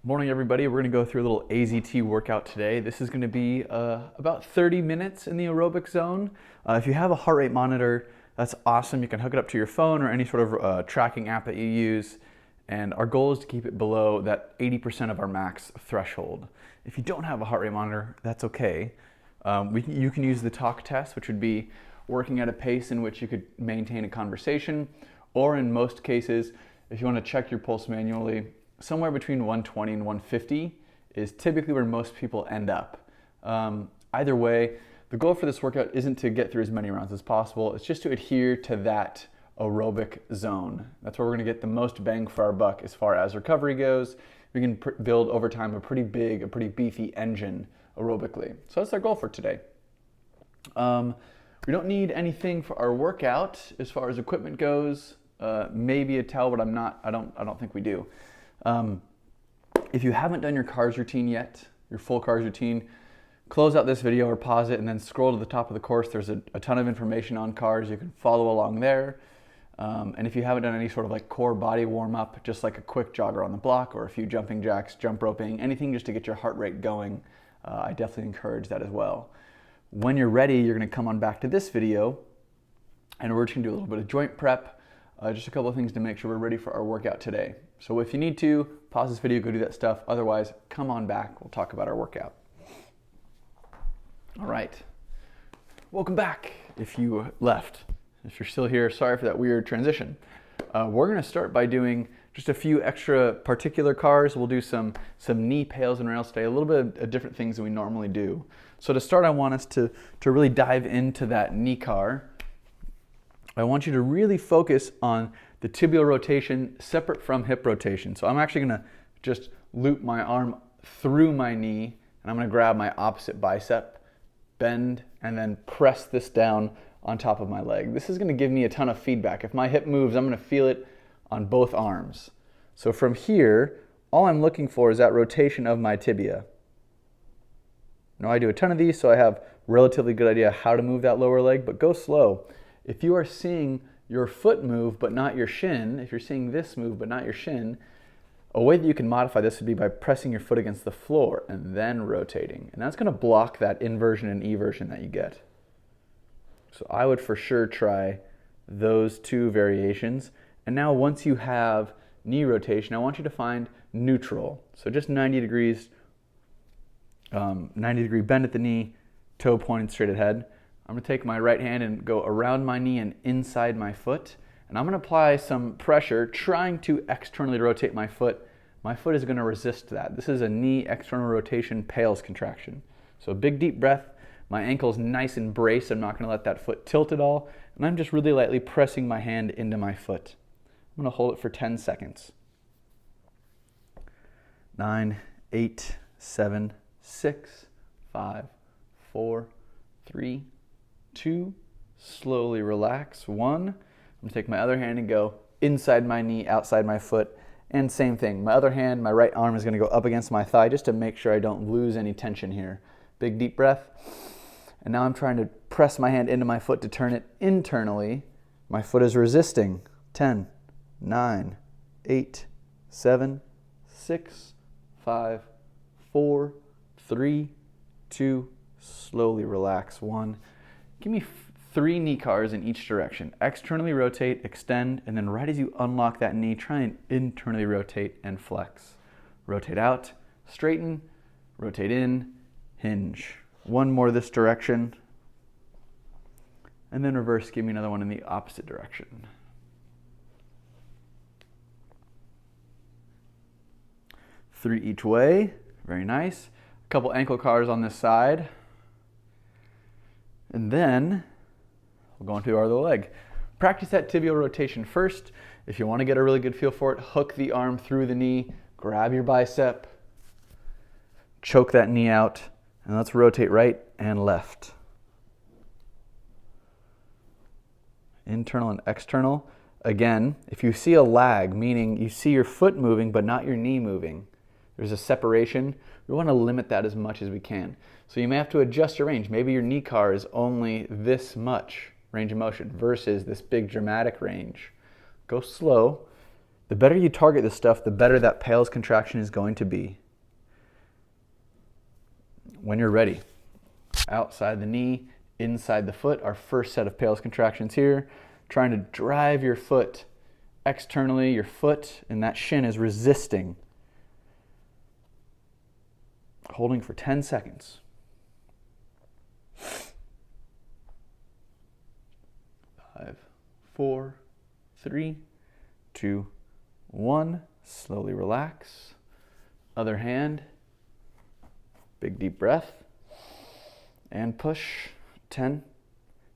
Morning everybody, we're going to go through a little AZT workout today. This is going to be about 30 minutes in the aerobic zone. If you have a heart rate monitor, that's awesome. You can hook it up to your phone or any sort of tracking app that you use. And our goal is to keep it below that 80% of our max threshold. If you don't have a heart rate monitor, that's okay. You can use the talk test, which would be working at a pace in which you could maintain a conversation, or in most cases, if you want to check your pulse manually, somewhere between 120 and 150 is typically where most people end up. Either way, the goal for this workout isn't to get through as many rounds as possible. It's just to adhere to that aerobic zone. That's where we're going to get the most bang for our buck as far as recovery goes. We can build over time a pretty beefy engine aerobically. So that's our goal for today. We don't need anything for our workout as far as equipment goes. Maybe a towel, but I don't think we do. If you haven't done your cars routine yet, your full cars routine, close out this video or pause it and then scroll to the top of the course. There's a ton of information on cars. You can follow along there. And if you haven't done any sort of like core body warm up, just like a quick jogger on the block or a few jumping jacks, jump roping, anything just to get your heart rate going, I definitely encourage that as well. When you're ready, you're going to come on back to this video and we're just going to do a little bit of joint prep. Just a couple of things to make sure we're ready for our workout today. So if you need to, pause this video, go do that stuff. Otherwise, come on back. We'll talk about our workout. All right. Welcome back if you left. If you're still here, sorry for that weird transition. We're going to start by doing just a few extra particular cars. We'll do some knee pails and rails today, a little bit of different things than we normally do. So to start, I want us to really dive into that knee car. I want you to really focus on the tibial rotation separate from hip rotation. So I'm actually going to just loop my arm through my knee and I'm going to grab my opposite bicep, bend, and then press this down on top of my leg. This is going to give me a ton of feedback. If my hip moves, I'm going to feel it on both arms. So from here, all I'm looking for is that rotation of my tibia. Now I do a ton of these, so I have relatively good idea how to move that lower leg, but go slow. If you are seeing your foot move but not your shin, if you're seeing this move but not your shin, a way that you can modify this would be by pressing your foot against the floor and then rotating. And that's going to block that inversion and eversion that you get. So I would for sure try those two variations. And now once you have knee rotation, I want you to find neutral. So just 90 degrees, 90-degree bend at the knee, toe pointed straight ahead. I'm going to take my right hand and go around my knee and inside my foot. And I'm going to apply some pressure trying to externally rotate my foot. My foot is going to resist that. This is a knee external rotation pails contraction. So big deep breath. My ankle's nice and braced. I'm not going to let that foot tilt at all. And I'm just really lightly pressing my hand into my foot. I'm going to hold it for 10 seconds. 9, 8, 7, 6, 5, 4, 3, 2, slowly relax. 1, I'm gonna take my other hand and go inside my knee, outside my foot, and same thing. My other hand, my right arm is gonna go up against my thigh just to make sure I don't lose any tension here. Big deep breath. And now I'm trying to press my hand into my foot to turn it internally. My foot is resisting. 10, 9, 8, 7, 6, 5, 4, 3, 2, slowly relax. 1. Give me 3 knee cars in each direction. Externally rotate, extend, and then right as you unlock that knee, try and internally rotate and flex. Rotate out, straighten, rotate in, hinge. 1 more this direction, and then reverse. Give me another one in the opposite direction. Three each way, very nice. A couple ankle cars on this side. And then we'll go into our other leg. Practice that tibial rotation first. If you want to get a really good feel for it, hook the arm through the knee, grab your bicep, choke that knee out, and let's rotate right and left. Internal and external. Again, if you see a lag, meaning you see your foot moving but not your knee moving, there's a separation. We want to limit that as much as we can. So you may have to adjust your range. Maybe your knee car is only this much range of motion versus this big dramatic range. Go slow. The better you target this stuff, the better that pales contraction is going to be. When you're ready, outside the knee, inside the foot, our first set of pales contractions here, trying to drive your foot externally, your foot and that shin is resisting. Holding for 10 seconds. 5, 4, 3, 2, 1. Slowly relax. Other hand. Big deep breath. And push. 10,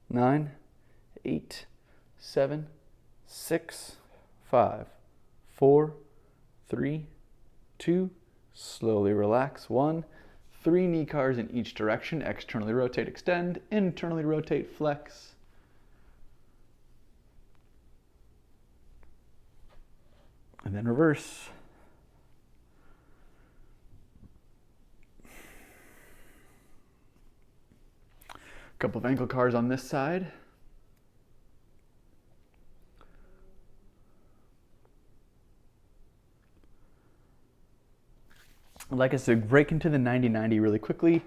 9, 8, 7, 6, 5, 4, 3, 2. Slowly relax. 1. 3 knee cars in each direction. Externally rotate, extend. Internally rotate, flex. And then reverse. A couple of ankle cars on this side. I'd like us to break into the 90-90 really quickly.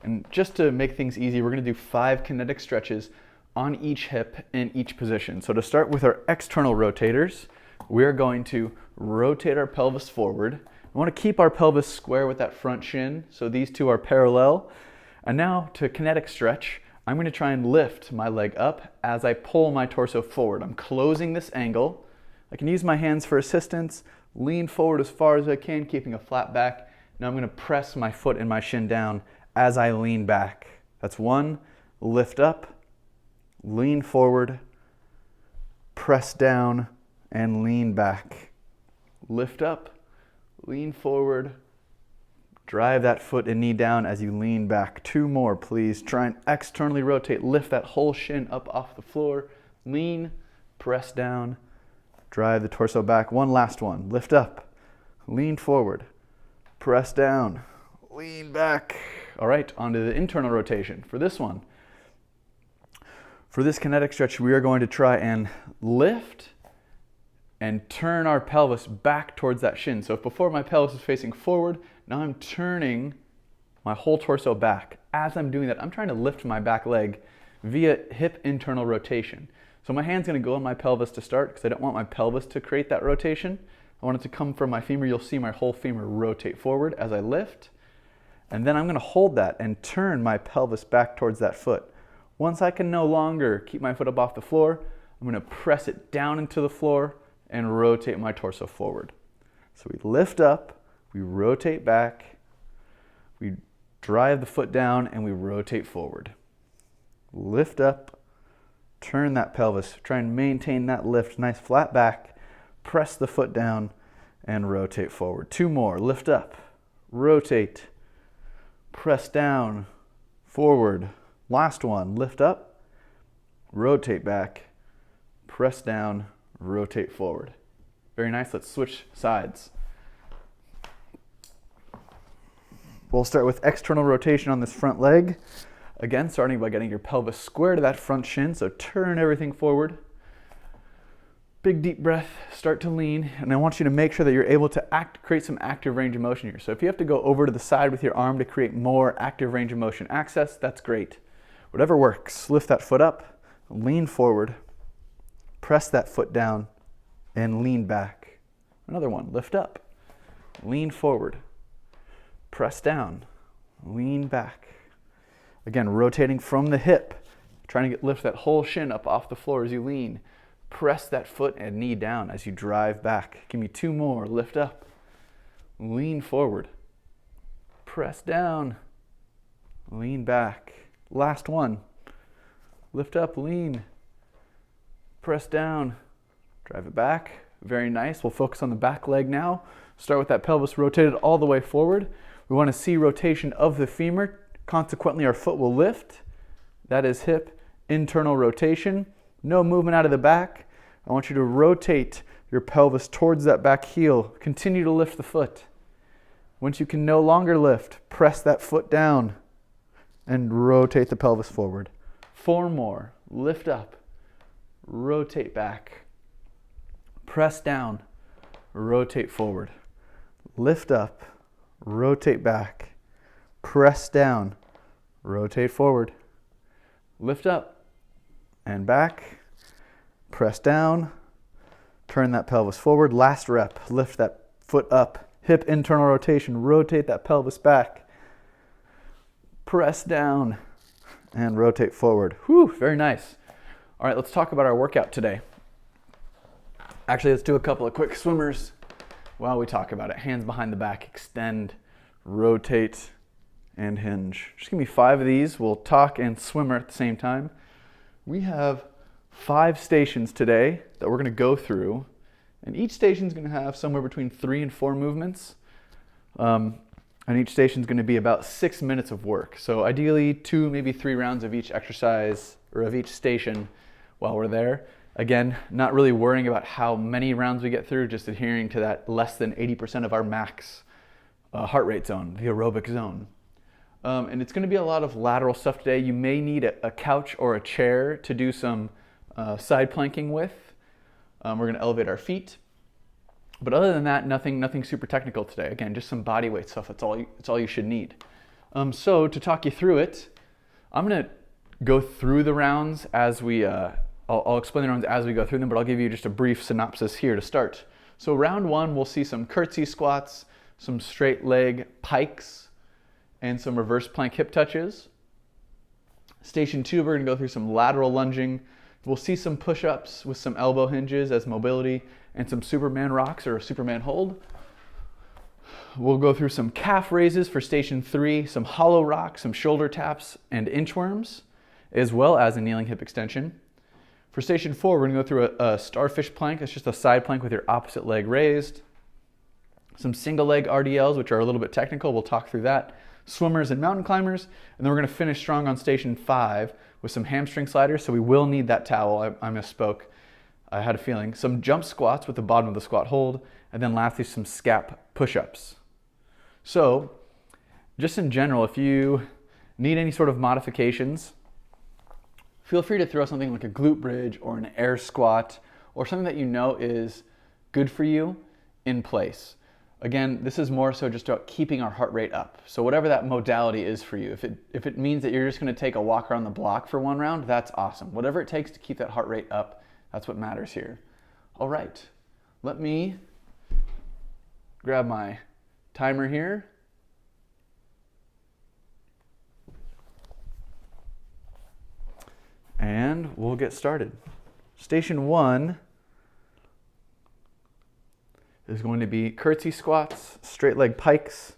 And just to make things easy, we're going to do 5 kinetic stretches on each hip in each position. So to start with our external rotators, we are going to rotate our pelvis forward. We want to keep our pelvis square with that front shin, so these two are parallel. And now to kinetic stretch, I'm going to try and lift my leg up as I pull my torso forward. I'm closing this angle. I can use my hands for assistance, lean forward as far as I can, keeping a flat back. Now I'm going to press my foot and my shin down as I lean back. That's 1, lift up, lean forward, press down, and lean back. Lift up, lean forward, drive that foot and knee down as you lean back. 2 more, please. Try and externally rotate, lift that whole shin up off the floor, lean, press down, drive the torso back. 1 last one, lift up, lean forward, press down, lean back. All right, onto the internal rotation. For this one, for this kinetic stretch, we are going to try and lift and turn our pelvis back towards that shin. So if before my pelvis is facing forward, now I'm turning my whole torso back. As I'm doing that, I'm trying to lift my back leg via hip internal rotation. So my hand's going to go on my pelvis to start because I don't want my pelvis to create that rotation. I want it to come from my femur. You'll see my whole femur rotate forward as I lift. And then I'm going to hold that and turn my pelvis back towards that foot. Once I can no longer keep my foot up off the floor, I'm going to press it down into the floor and rotate my torso forward. So we lift up, we rotate back, we drive the foot down, and we rotate forward. Lift up, turn that pelvis, try and maintain that lift, nice flat back, press the foot down, and rotate forward. 2 more, lift up, rotate, press down, forward. Last one, lift up, rotate back, press down, rotate forward. Very nice. Let's switch sides. We'll start with external rotation on this front leg. Again, starting by getting your pelvis square to that front shin. So turn everything forward. Big deep breath. Start to lean. And I want you to make sure that you're able to create some active range of motion here. So if you have to go over to the side with your arm to create more active range of motion access, that's great. Whatever works. Lift that foot up. Lean forward. Press that foot down and lean back. Another one, lift up, lean forward, press down, lean back. Again, rotating from the hip, trying to lift that whole shin up off the floor as you lean. Press that foot and knee down as you drive back. Give me 2 more, lift up, lean forward, press down, lean back. Last one, lift up, lean, press down, drive it back. Very nice. We'll focus on the back leg now. Start with that pelvis rotated all the way forward. We want to see rotation of the femur. Consequently, our foot will lift. That is hip internal rotation. No movement out of the back. I want you to rotate your pelvis towards that back heel. Continue to lift the foot. Once you can no longer lift, press that foot down and rotate the pelvis forward. 4 more. Lift up. Rotate back, press down, rotate forward. Lift up, rotate back, press down, rotate forward. Lift up and back, press down, turn that pelvis forward. Last rep, lift that foot up, hip internal rotation, rotate that pelvis back, press down, and rotate forward. Whew, very nice. All right, let's talk about our workout today. Actually, let's do a couple of quick swimmers while we talk about it. Hands behind the back, extend, rotate, and hinge. Just give me 5 of these. We'll talk and swimmer at the same time. We have 5 stations today that we're going to go through, and each station is going to have somewhere between 3 and 4 movements. And each station is going to be about 6 minutes of work. So ideally 2, maybe 3 rounds of each exercise or of each station while we're there. Again, not really worrying about how many rounds we get through, just adhering to that less than 80% of our max heart rate zone, the aerobic zone. And it's going to be a lot of lateral stuff today. You may need a couch or a chair to do some side planking with. We're going to elevate our feet. But other than that, nothing super technical today. Again, just some body weight stuff. It's all you should need. So to talk you through it, I'm going to go through the rounds as we, I'll explain the rounds as we go through them, but I'll give you just a brief synopsis here to start. So round 1, we'll see some curtsey squats, some straight leg pikes, and some reverse plank hip touches. Station 2, we're going to go through some lateral lunging. We'll see some push-ups with some elbow hinges as mobility, and some Superman rocks or a Superman hold. We'll go through some calf raises for station 3, some hollow rocks, some shoulder taps, and inchworms, as well as a kneeling hip extension. For station 4, we're going to go through a starfish plank. It's just a side plank with your opposite leg raised. Some single leg RDLs, which are a little bit technical. We'll talk through that. Swimmers and mountain climbers. And then we're going to finish strong on station 5 with some hamstring sliders. So we will need that towel. I misspoke. I had a feeling. Some jump squats with the bottom of the squat hold. And then lastly, some scap push-ups. So just in general, if you need any sort of modifications, feel free to throw something like a glute bridge or an air squat or something that you know is good for you in place. Again, this is more so just about keeping our heart rate up. So whatever that modality is for you, if it means that you're just going to take a walk around the block for 1 round, that's awesome. Whatever it takes to keep that heart rate up, that's what matters here. All right, let me grab my timer here. And we'll get started. Station 1 is going to be curtsey squats, straight leg pikes.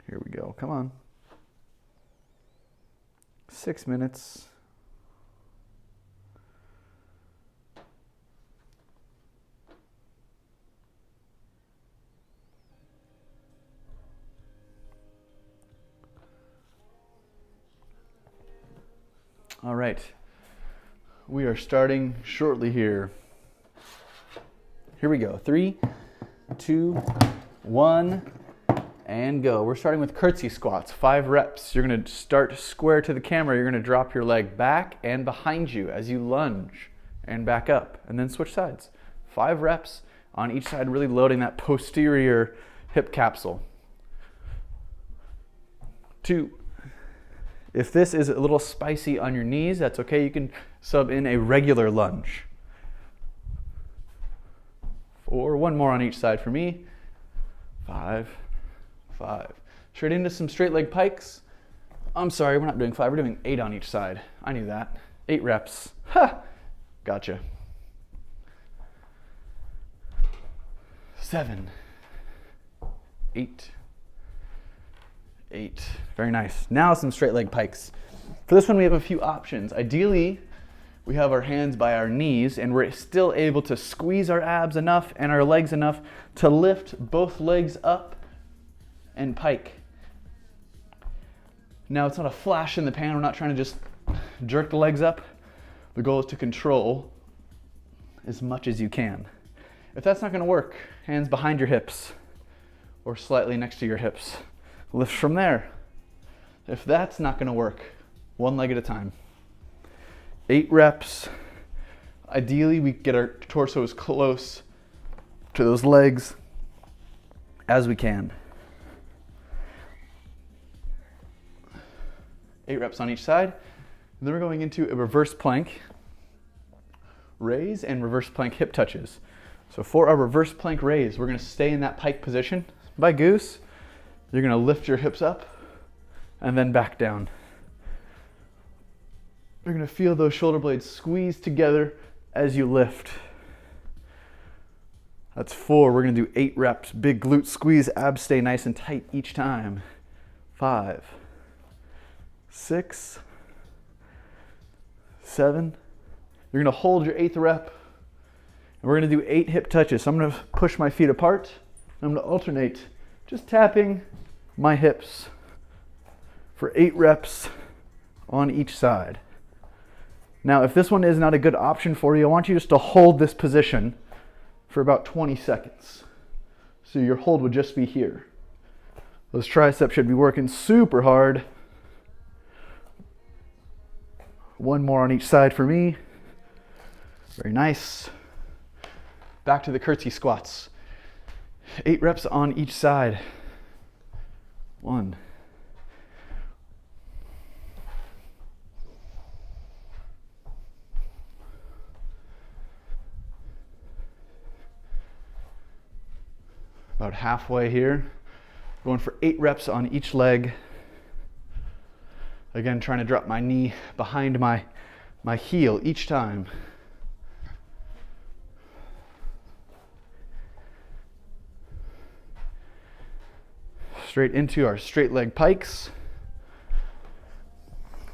Here we go, come on. 6 minutes. All right, we are starting shortly here. Here we go, 3, 2, 1, and go. We're starting with curtsey squats, 5 reps. You're gonna start square to the camera. You're gonna drop your leg back and behind you as you lunge and back up, and then switch sides. 5 reps on each side, really loading that posterior hip capsule. 2. If this is a little spicy on your knees, that's okay. You can sub in a regular lunge. 4, 1 more on each side for me. 5, 5. Straight into some straight leg pikes. I'm sorry, we're not doing 5, we're doing 8 on each side. I knew that. 8 reps. Ha! Gotcha. 7, 8. 8. Very nice. Now some straight leg pikes. For this one, we have a few options. Ideally, we have our hands by our knees and we're still able to squeeze our abs enough and our legs enough to lift both legs up and pike. Now, it's not a flash in the pan. We're not trying to just jerk the legs up. The goal is to control as much as you can. If that's not going to work, hands behind your hips. or slightly next to your hips. Lift from there. If that's not going to work, one leg at a time. 8 reps. Ideally, we get our torso as close to those legs as we can. 8 reps on each side. And then we're going into a reverse plank, raise and reverse plank hip touches. So for our reverse plank raise, we're going to stay in that pike position. By goose, you're going to lift your hips up and then back down. You're going to feel those shoulder blades squeeze together as you lift. That's 4. We're going to do 8 reps. Big glute squeeze, abs stay nice and tight each time. 5, 6, 7. You're going to hold your 8th rep. And we're going to do 8 hip touches. So I'm going to push my feet apart. I'm going to alternate, just tapping my hips for 8 reps on each side. Now, if this one is not a good option for you, I want you just to hold this position for about 20 seconds. So your hold would just be here. Those triceps should be working super hard. 1 more on each side for me. Very nice. Back to the curtsey squats. 8 reps on each side. 1. 'About halfway here. Going for 8 reps on each leg. Again, trying to drop my knee behind my heel each time. Straight into our straight leg pikes.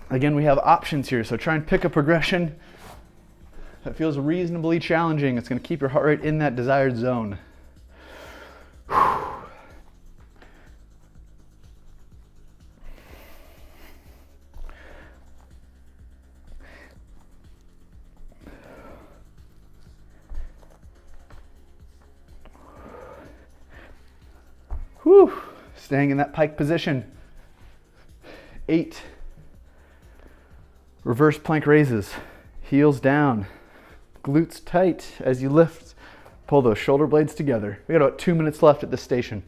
Again, we have options here, so try and pick a progression that feels reasonably challenging. It's going to keep your heart rate in that desired zone. Whew. Staying in that pike position. 8 reverse plank raises. Heels down. Glutes tight as you lift. Pull those shoulder blades together. We got about 2 minutes left at this station.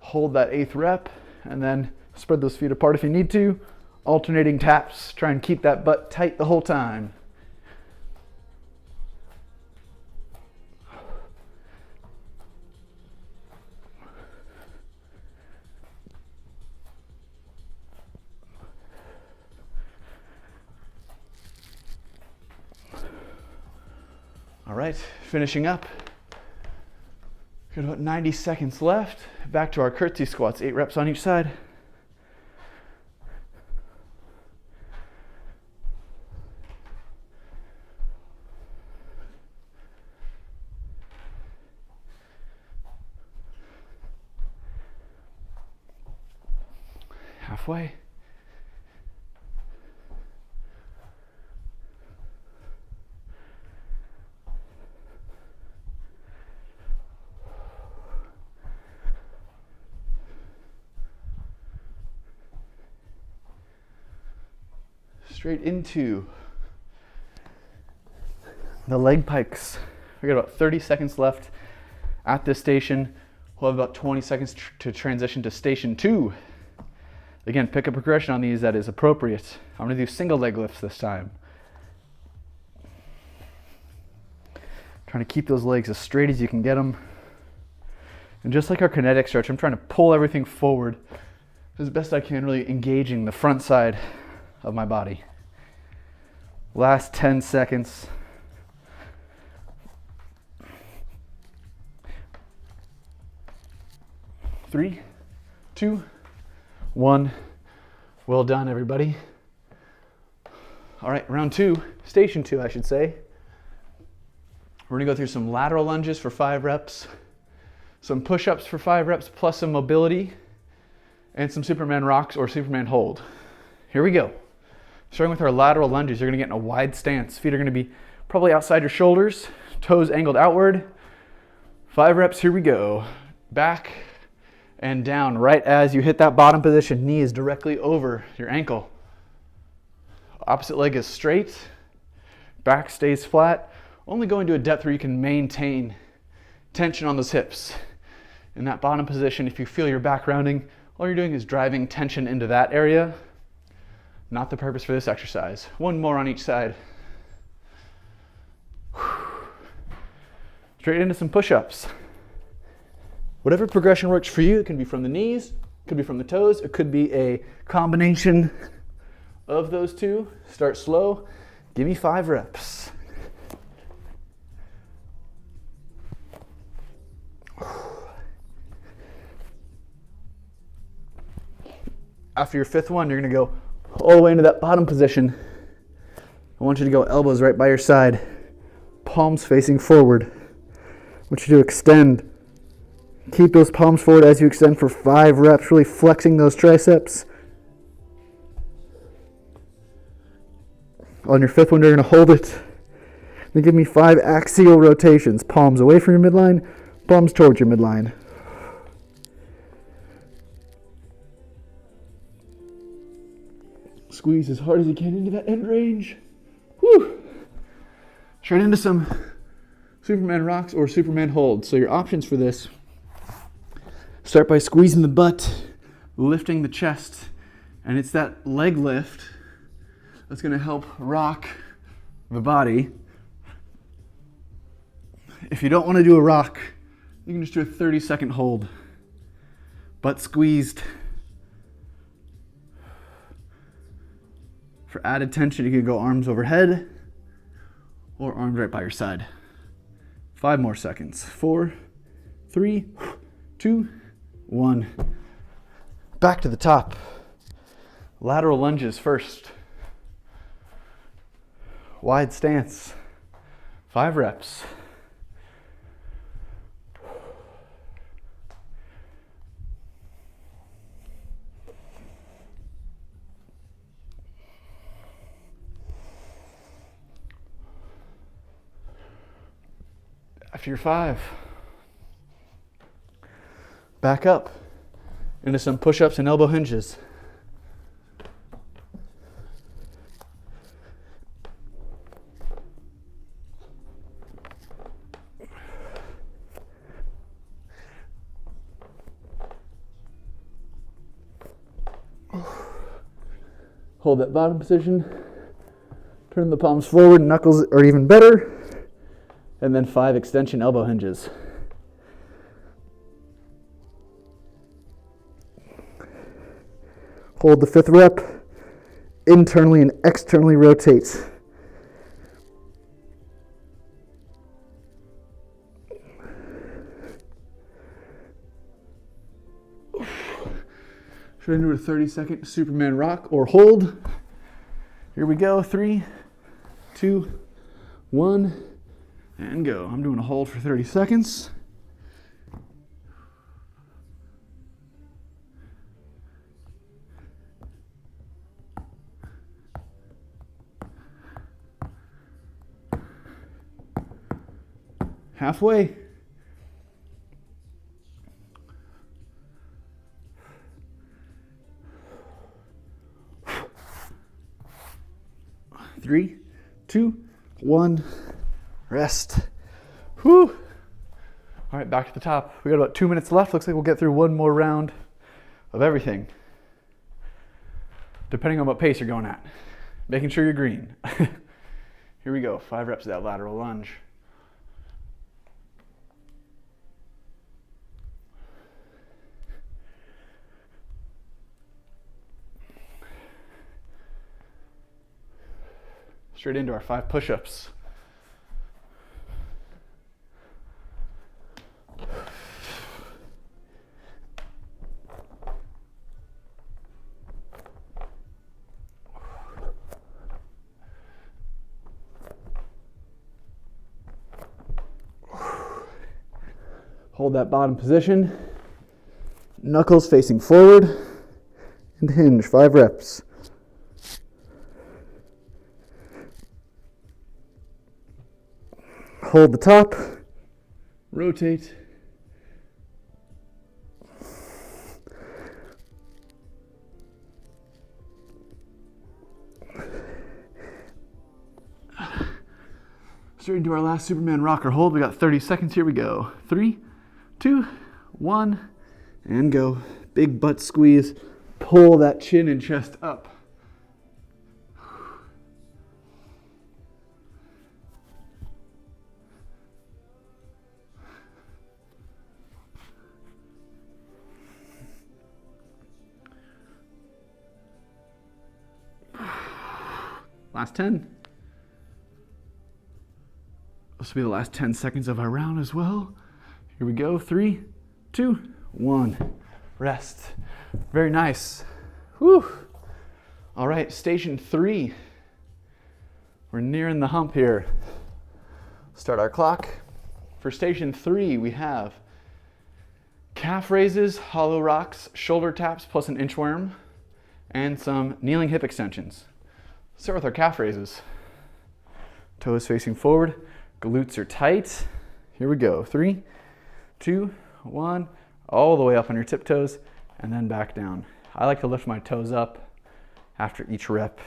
Hold that 8th rep. And then spread those feet apart if you need to. Alternating taps. Try and keep that butt tight the whole time. All right, finishing up. Got about 90 seconds left. Back to our curtsey squats, 8 reps on each side. Halfway. Straight into the leg pikes. We got about 30 seconds left at this station. We'll have about 20 seconds to transition to station 2. Again, pick a progression on these that is appropriate. I'm going to do single leg lifts this time. Trying to keep those legs as straight as you can get them. And just like our kinetic stretch, I'm trying to pull everything forward as best I can, really engaging the front side of my body. Last 10 seconds. Three, 2, 1. Well done, everybody. All right, round 2, station 2, I should say. We're gonna go through some lateral lunges for 5 reps, some push-ups for 5 reps, plus some mobility, and some Superman rocks or Superman hold. Here we go. Starting with our lateral lunges, you're gonna get in a wide stance. Feet are gonna be probably outside your shoulders, toes angled outward. 5 reps, here we go. Back and down. Right as you hit that bottom position, knee is directly over your ankle. Opposite leg is straight, back stays flat. Only going to a depth where you can maintain tension on those hips. In that bottom position, if you feel your back rounding, all you're doing is driving tension into that area. Not the purpose for this exercise. One more on each side. Straight into some push-ups. Whatever progression works for you, it can be from the knees, it could be from the toes, it could be a combination of those two. Start slow, give me 5 reps. After your 5th one, you're gonna go all the way into that bottom position. I want you to go elbows right by your side, palms facing forward. I want you to extend. Keep those palms forward as you extend for 5 reps, really flexing those triceps. On your 5th one, you're going to hold it. Then give me 5 axial rotations. Palms away from your midline, palms towards your midline. Squeeze as hard as you can into that end range. Whew. Straight into some Superman rocks or Superman holds. So your options for this: start by squeezing the butt, lifting the chest, and it's that leg lift that's going to help rock the body. If you don't want to do a rock, you can just do a 30-second hold. Butt squeezed. For added tension, you can go arms overhead or arms right by your side. 5 more seconds. 4, 3, 2, 1. Back to the top. Lateral lunges first. Wide stance. 5 reps. After your 5, back up into some push-ups and elbow hinges. Hold that bottom position. Turn the palms forward, knuckles are even better. And then 5 extension elbow hinges. Hold the 5th rep. Internally and externally rotate. Should I do a 30-second Superman rock or hold? Here we go. 3, 2, 1. And go. I'm doing a hold for 30 seconds. Halfway. Three, 2, 1. Rest. Whew. All right, back to the top. We got about 2 minutes left. Looks like we'll get through one more round of everything, depending on what pace you're going at. Making sure you're green. Here we go. 5 reps of that lateral lunge. Straight into our 5 push-ups. Hold that bottom position. Knuckles facing forward. and hinge, 5 reps. Hold the top, rotate. Straight into our last Superman rocker hold. We got 30 seconds. Here we go. 3, 2, 1, and go. Big butt squeeze. Pull that chin and chest up. Last 10. This will be the last 10 seconds of our round as well. Here we go. 3, 2, 1. Rest. Very nice. Whew. All right, station 3. We're nearing the hump here. Start our clock. For station 3, we have calf raises, hollow rocks, shoulder taps plus an inchworm, and some kneeling hip extensions. Start with our calf raises. Toes facing forward. Glutes are tight. Here we go. 3, 2, 1. All the way up on your tiptoes and then back down. I like to lift my toes up after each rep.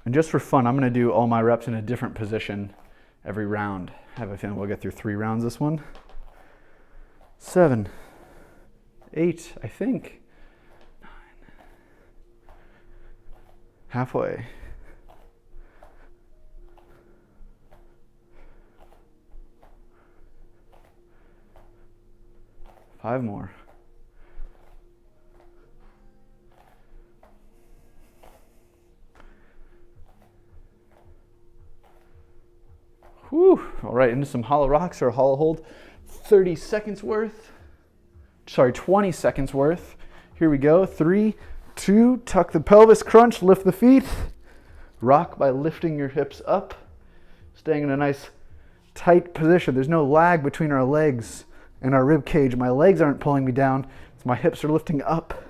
And just for fun, I'm going to do all my reps in a different position every round. I have a feeling we'll get through 3 rounds this one. 7, 8, I think. 9. Halfway. 5 more. Whew. All right, into some hollow rocks or hollow hold. 30 seconds worth. Sorry, 20 seconds worth. Here we go. 3, 2, tuck the pelvis, crunch, lift the feet. Rock by lifting your hips up. Staying in a nice tight position. There's no lag between our legs and our rib cage. My legs aren't pulling me down. So my hips are lifting up.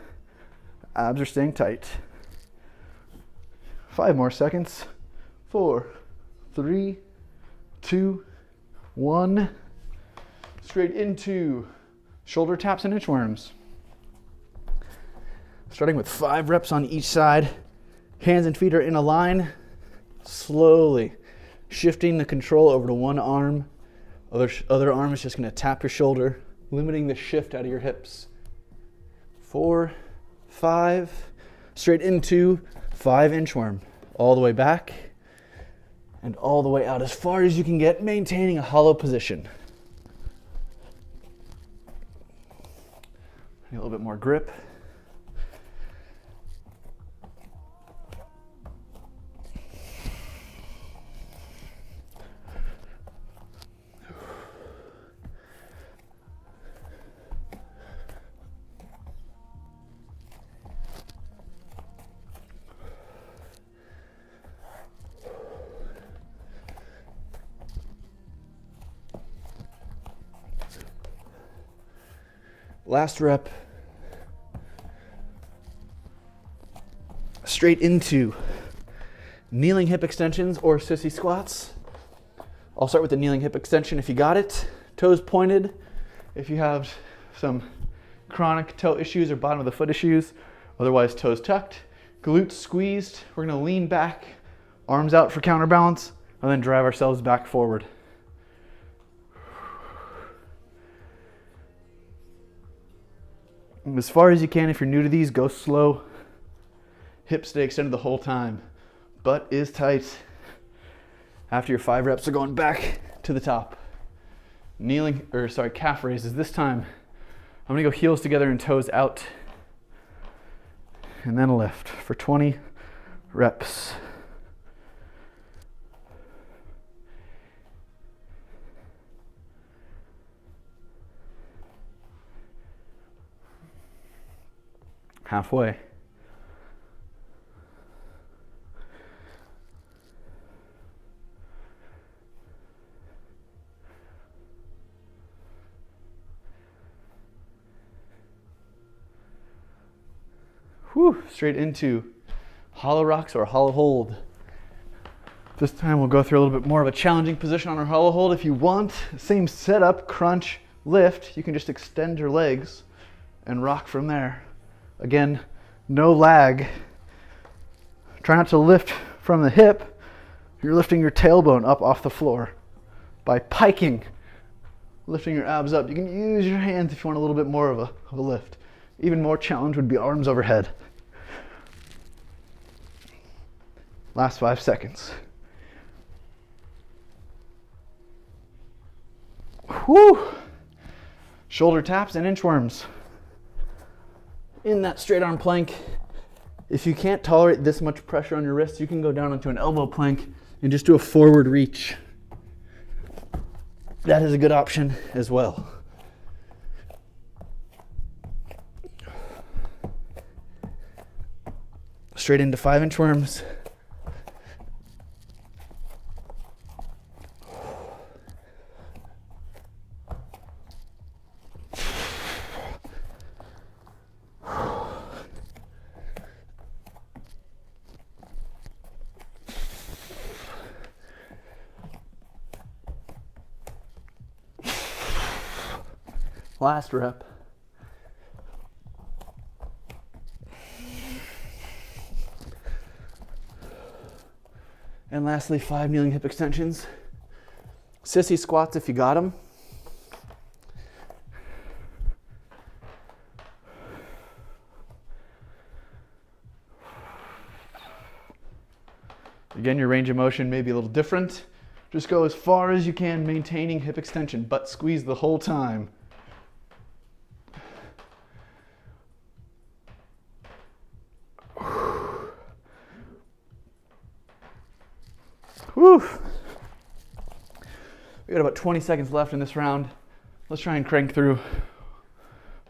Abs are staying tight. 5 more seconds. 4, 3, 2, 1. Straight into shoulder taps and inchworms. Starting with 5 reps on each side. Hands and feet are in a line. Slowly shifting the control over to one arm. Other arm is just going to tap your shoulder, limiting the shift out of your hips. 4, 5, straight into 5 inchworm. All the way back and all the way out as far as you can get, maintaining a hollow position. A little bit more grip. Last rep. Straight into kneeling hip extensions or sissy squats. I'll start with the kneeling hip extension if you got it. Toes pointed. If you have some chronic toe issues or bottom of the foot issues, otherwise toes tucked, glutes squeezed. We're going to lean back, arms out for counterbalance, and then drive ourselves back forward. As far as you can, if you're new to these, go slow. Hips stay extended the whole time. Butt is tight. After your 5 reps, are going back to the top. Calf raises. This time, I'm gonna go heels together and toes out. And then a lift for 20 reps. Halfway. Whew, straight into hollow rocks or hollow hold. This time we'll go through a little bit more of a challenging position on our hollow hold. If you want, same setup, crunch, lift, you can just extend your legs and rock from there. Again, no lag. Try not to lift from the hip. You're lifting your tailbone up off the floor by piking, lifting your abs up. You can use your hands if you want a little bit more of a lift. Even more challenge would be arms overhead. Last 5 seconds. Whew. Shoulder taps and inchworms. In that straight arm plank, if you can't tolerate this much pressure on your wrists, you can go down onto an elbow plank and just do a forward reach. That is a good option as well. Straight into 5 inchworms. Last rep. And lastly, 5 kneeling hip extensions. Sissy squats if you got them. Again, your range of motion may be a little different. Just go as far as you can, maintaining hip extension, butt squeeze the whole time. Whew. We got about 20 seconds left in this round. Let's try and crank through.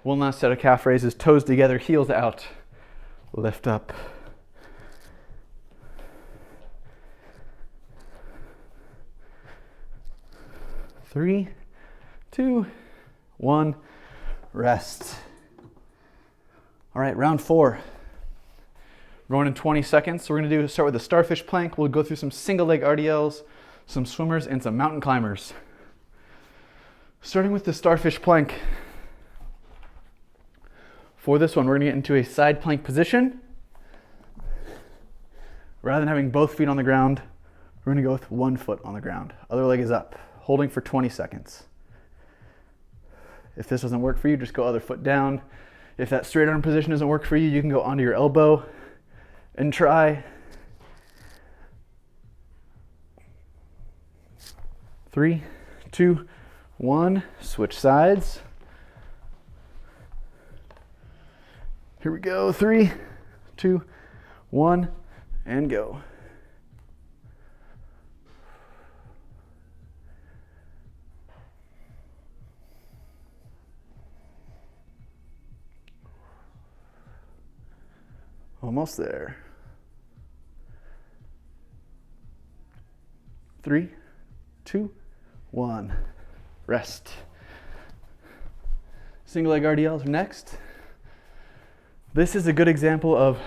One last set of calf raises, toes together, heels out. Lift up. Three, 2, 1, rest. All right, round 4. We're going in 20 seconds. So we're going to start with the Starfish plank. We'll go through some single leg RDLs, some swimmers, and some mountain climbers. Starting with the Starfish plank. For this one, we're going to get into a side plank position. Rather than having both feet on the ground, we're going to go with 1 foot on the ground. Other leg is up, holding for 20 seconds. If this doesn't work for you, just go other foot down. If that straight arm position doesn't work for you, you can go onto your elbow and try. 3, 2, 1, switch sides. Here we go, 3, 2, 1, and go. Almost there. 3, 2, 1. Rest. Single leg RDLs are next. This is a good example of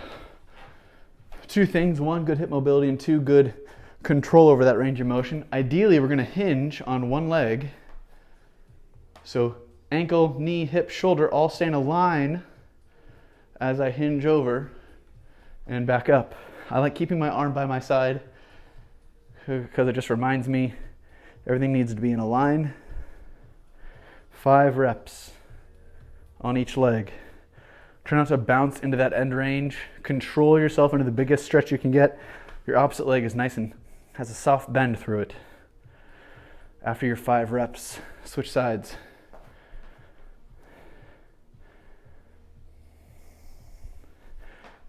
2 things. 1, good hip mobility, and 2, good control over that range of motion. Ideally, we're going to hinge on 1 leg. So ankle, knee, hip, shoulder all stay in a line as I hinge over and back up. I like keeping my arm by my side because it just reminds me everything needs to be in a line. 5 reps on each leg. Try not to bounce into that end range. Control yourself into the biggest stretch you can get. Your opposite leg is nice and has a soft bend through it. After your 5 reps, switch sides.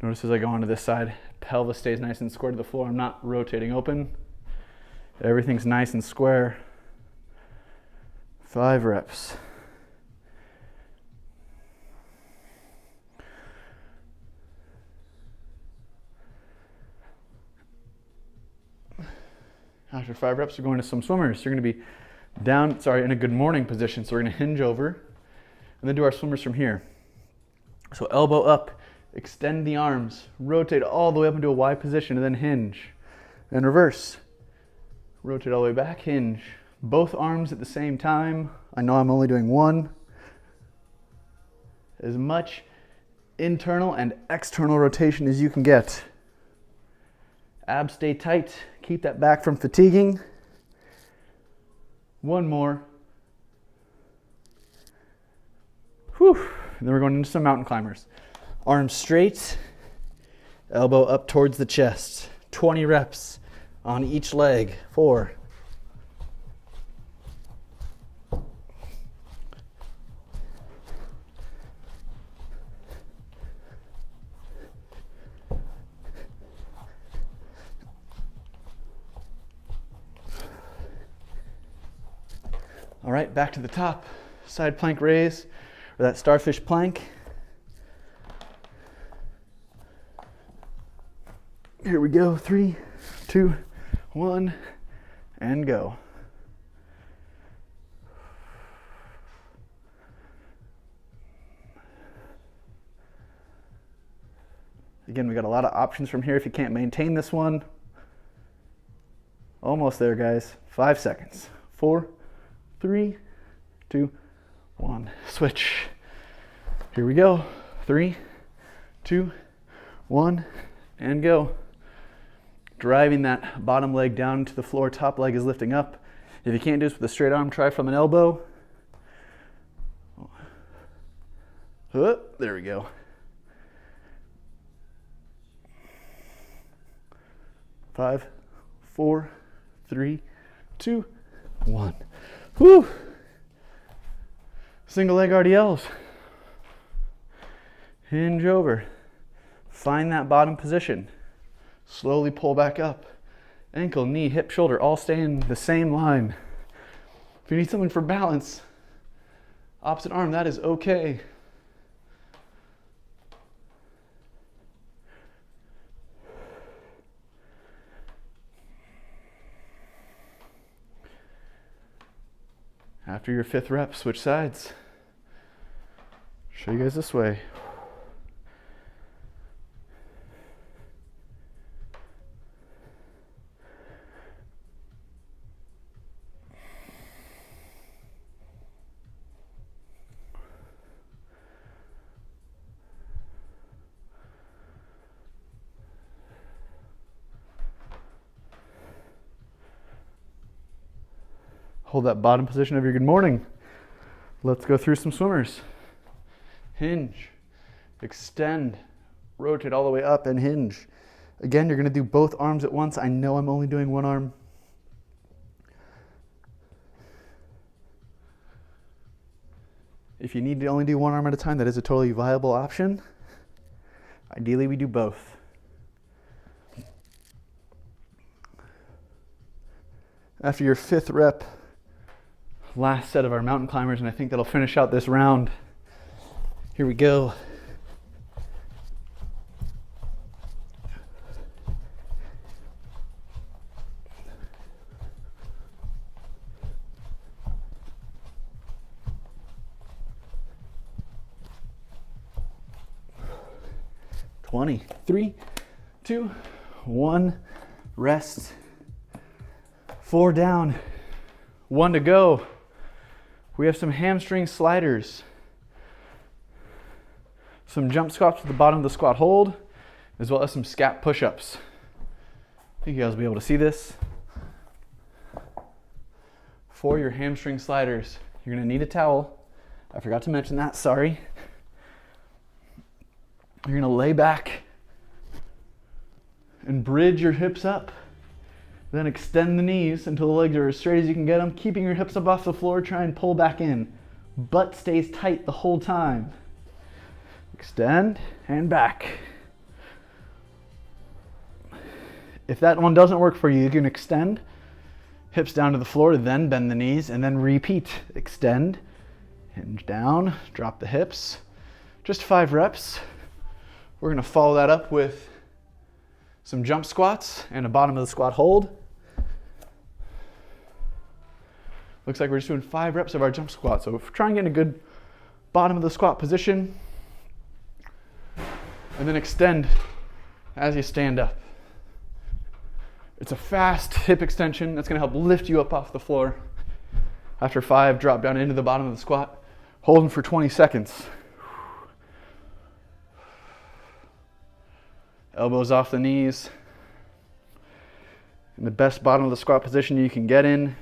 Notice as I go onto this side, pelvis stays nice and square to the floor. I'm not rotating open. Everything's nice and square. 5 reps. After 5 reps, we're going to some swimmers. You're going to be down, in a good morning position. So we're going to hinge over and then do our swimmers from here. So elbow up, Extend the arms, rotate all the way up into a Y position, and then hinge. And reverse. Rotate all the way back, hinge. Both arms at the same time. I know I'm only doing one. As much internal and external rotation as you can get. Abs stay tight. Keep that back from fatiguing. One more. Whew. And then we're going into some mountain climbers. Arms straight, elbow up towards the chest. 20 reps on each leg. 4. All right, back to the top. Side plank raise, or that starfish plank. Here we go. 3, 2, 1, and go. Again, we got a lot of options from here if you can't maintain this one. Almost there, guys. 5 seconds. 4, 3, 2, 1. Switch. Here we go. 3, 2, 1, and go. Driving that bottom leg down to the floor, top leg is lifting up. If you can't do this with a straight arm, try from an elbow. Oh, there we go. 5, 4, 3, 2, 1. Whew. Single leg RDLs. Hinge over. Find that bottom position. Slowly pull back up. Ankle, knee, hip, shoulder, all stay in the same line. If you need something for balance, opposite arm, that is okay. After your 5th rep, switch sides. Show you guys this way. Hold that bottom position of your good morning. Let's go through some swimmers. Hinge, extend, rotate all the way up and hinge. Again, you're gonna do both arms at once. I know I'm only doing one arm. If you need to only do one arm at a time, that is a totally viable option. Ideally, we do both. After your 5th rep, last set of our mountain climbers, and I think that'll finish out this round. Here we go. Twenty. 3, 2, 1. Rest. 4 down. 1 to go. We have some hamstring sliders. Some jump squats with the bottom of the squat hold, as well as some scap push-ups. I think you guys will be able to see this. For your hamstring sliders, you're gonna need a towel. I forgot to mention that, sorry. You're gonna lay back and bridge your hips up. Then extend the knees until the legs are as straight as you can get them, keeping your hips up off the floor. Try and pull back in. Butt stays tight the whole time. Extend and back. If that one doesn't work for you, you can extend, hips down to the floor, then bend the knees, and then repeat. Extend, hinge down, drop the hips. Just 5 reps. We're gonna follow that up with some jump squats and a bottom of the squat hold. Looks like we're just doing 5 reps of our jump squat. So try and get in a good bottom of the squat position. and then extend as you stand up. It's a fast hip extension that's going to help lift you up off the floor. After 5, drop down into the bottom of the squat, holding for 20 seconds. Elbows off the knees. In the best bottom of the squat position you can get in.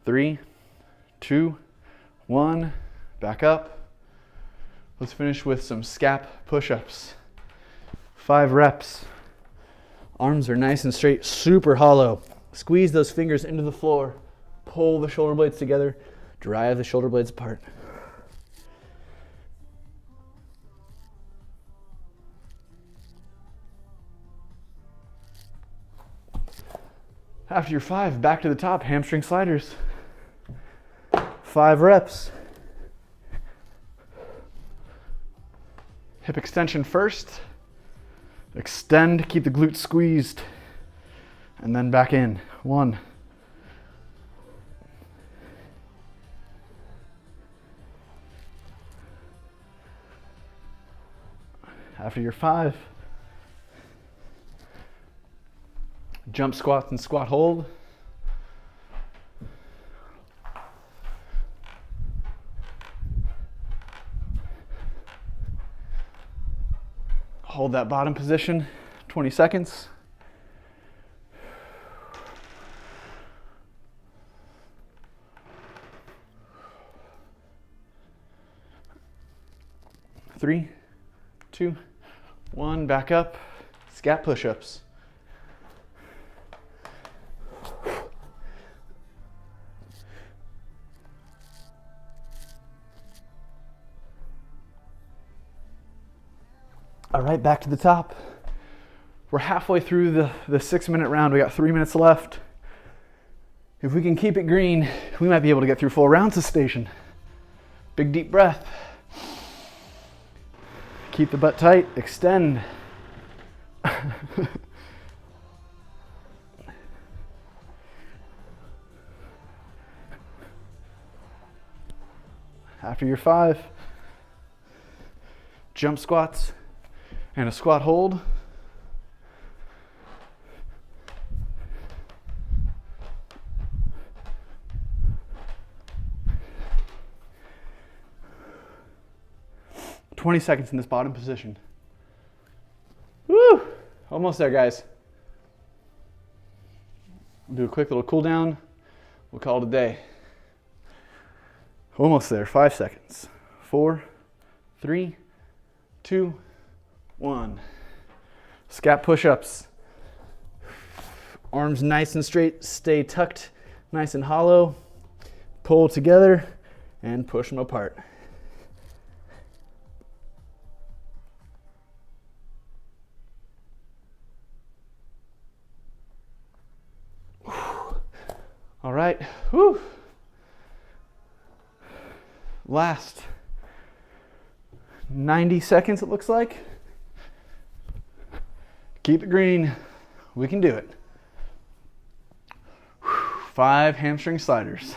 Three, 2, 1, back up. Let's finish with some scap push-ups. 5 reps. Arms are nice and straight, super hollow. Squeeze those fingers into the floor. Pull the shoulder blades together. Drive the shoulder blades apart. After your 5, back to the top, hamstring sliders. 5 reps. Hip extension first. Extend, keep the glutes squeezed. And then back in. 1. After your 5, jump squats and squat hold. Hold that bottom position, 20 seconds. Three, 2, 1, back up. Scap push-ups. All right, back to the top. We're halfway through the 6-minute round. We got 3 minutes left. If we can keep it green, we might be able to get through 4 rounds of station. Big deep breath. Keep the butt tight, extend. After your 5, jump squats and a squat hold. "20 seconds in this bottom position." Woo! Almost there, guys. We'll do a quick little cool down. We'll call it a day. Almost there, 5 seconds. 4, 3, 2, 1. Scap push-ups. Arms nice and straight, stay tucked, nice and hollow. Pull together and push them apart. All right, whew. Last 90 seconds, it looks like. Keep it green. We can do it. 5 hamstring sliders.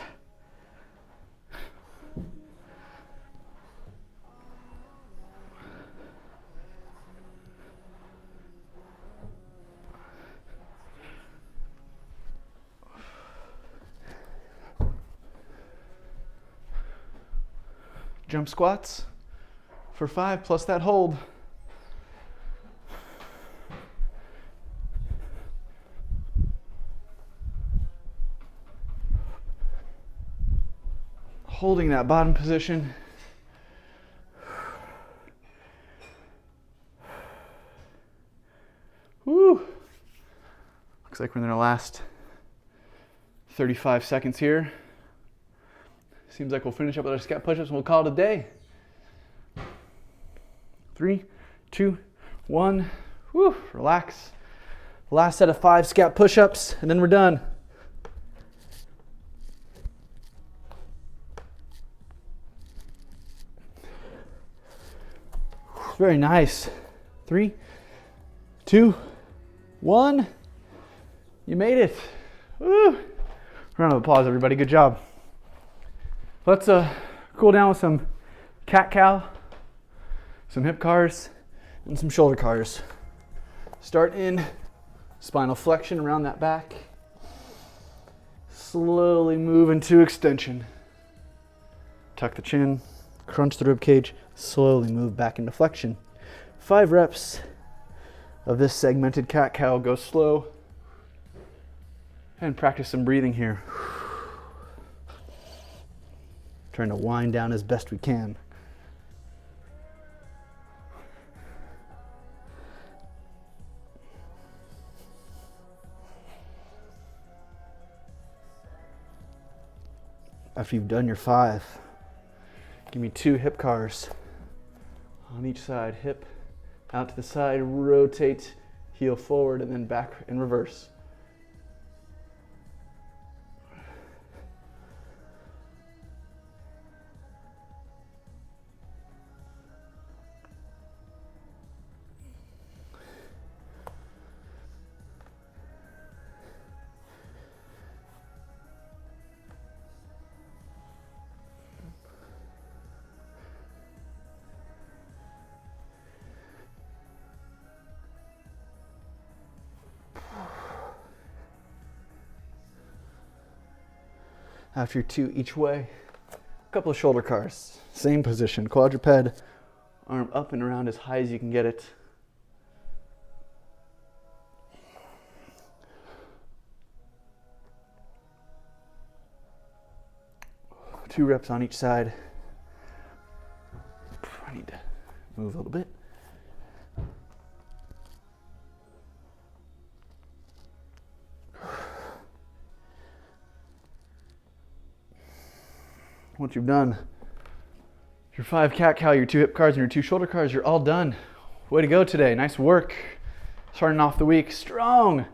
Jump squats for 5 plus that hold. Holding that bottom position. Woo! Looks like we're in our last 35 seconds here. Seems like we'll finish up with our scap push-ups and we'll call it a day. 3, 2, 1. Woo! Relax. Last set of 5 scap push-ups and then we're done. Very nice. 3, 2, 1. You made it. Woo! Round of applause, everybody. Good job. Let's Cool down with some cat-cow, some hip cars, and some shoulder cars. Start in spinal flexion around that back. Slowly move into extension. Tuck the chin, crunch the rib cage, slowly move back into flexion. 5 reps of this segmented cat-cow. Go slow. And practice some breathing here. Trying to wind down as best we can. After you've done your 5, give me 2 hip cars on each side. Hip out to the side, rotate, heel forward, and then back in reverse. After your 2 each way, a couple of shoulder cars. Same position, quadruped, arm up and around as high as you can get it. Two reps on each side. I need to move a little bit. Once you've done your 5 cat-cow, your 2 hip cars, and your 2 shoulder cars, you're all done. Way to go today. Nice work. Starting off the week strong.